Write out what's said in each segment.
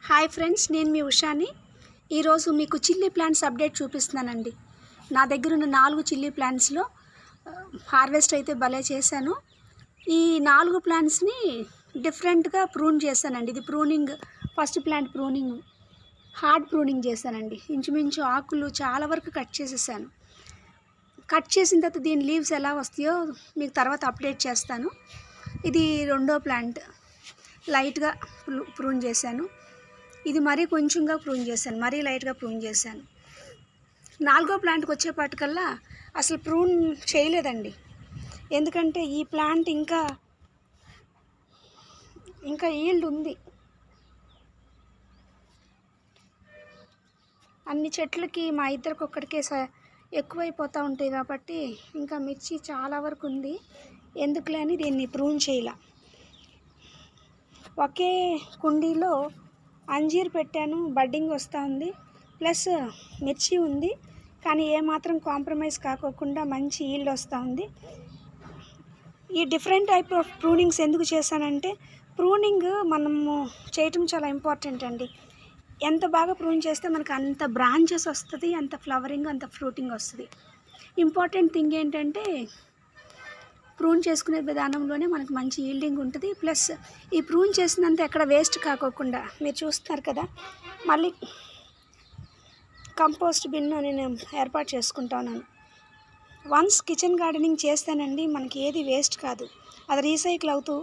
Hi friends, నేను మీ ఉషాని. ఈరోజు మీకు చిల్లీ ప్లాంట్స్ అప్డేట్ చూపిస్తున్నానండి. నా దగ్గర ఉన్న 4 చిల్లీ ప్లాంట్స్లో హార్వెస్ట్ అయితే భలే చేశాను. ఈ 4 ప్లాంట్స్ని డిఫరెంట్గా ప్రూన్ చేశానండి. ఇది pruning, first plant pruning, hard pruning చేశానండి. ఇంచుమించు ఆకులు చాలా వరకు కట్ చేసేసాను. కట్ చేసిన తర్వాత దీని లీవ్స్ ఎలా వస్తాయో మీకు తర్వాత అప్డేట్ చేస్తాను. ఇది రెండో ప్లాంట్, లైట్గా ప్రూన్ చేశాను. ఇది మరీ కొంచెంగా ప్రూన్ చేశాను, మరీ లైట్గా ప్రూన్ చేశాను. 4వ ప్లాంట్కి వచ్చేపాటికల్లా అసలు ప్రూన్ చేయలేదండి. ఎందుకంటే ఈ ప్లాంట్ ఇంకా ఈల్డ్ ఉంది. అన్ని చెట్లకి మా ఇద్దరికి ఒక్కడికే ఎక్కువైపోతూ ఉంటాయి కాబట్టి ఇంకా మిర్చి చాలా వరకు ఉంది. ఎందుకులే అని దీన్ని ప్రూన్ చేయలే. ఒకే కుండీలో అంజీర్ పెట్టాను, బడ్డింగ్ వస్తూ ఉంది, ప్లస్ మిర్చి ఉంది. కానీ ఏమాత్రం కాంప్రమైజ్ కాకోకుండా మంచి ఈల్డ్ వస్తూ ఉంది. ఈ డిఫరెంట్ టైప్ ఆఫ్ ప్రూనింగ్స్ ఎందుకు చేశానంటే, ప్రూనింగ్ మనము చేయటం చాలా ఇంపార్టెంట్ అండి. ఎంత బాగా ప్రూన్ చేస్తే మనకు అంత బ్రాంచెస్ వస్తుంది, అంత ఫ్లవరింగ్, అంత ఫ్రూటింగ్ వస్తుంది. ఇంపార్టెంట్ థింగ్ ఏంటంటే, ప్రూన్ చేసుకునే విధానంలోనే మనకు మంచి ఈల్డింగ్ ఉంటుంది. ప్లస్ ఈ ప్రూన్ చేసినంత ఎక్కడ వేస్ట్ కాకోకుండా మీరు చూస్తున్నారు కదా, మళ్ళీ కంపోస్ట్ బిన్ నేను ఏర్పాటు చేసుకుంటాను. వన్స్ కిచెన్ గార్డెనింగ్ చేస్తానండి, మనకి ఏది వేస్ట్ కాదు. అది రీసైకిల్ అవుతూ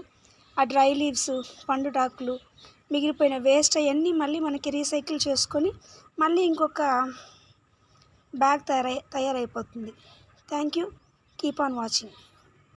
ఆ డ్రై లీవ్స్, పండుటాకులు, మిగిలిపోయిన వేస్ట్ అవన్నీ మళ్ళీ మనకి రీసైకిల్ చేసుకొని మళ్ళీ ఇంకొక బ్యాగ్ తయారైపోతుంది. Thank you. Keep on watching.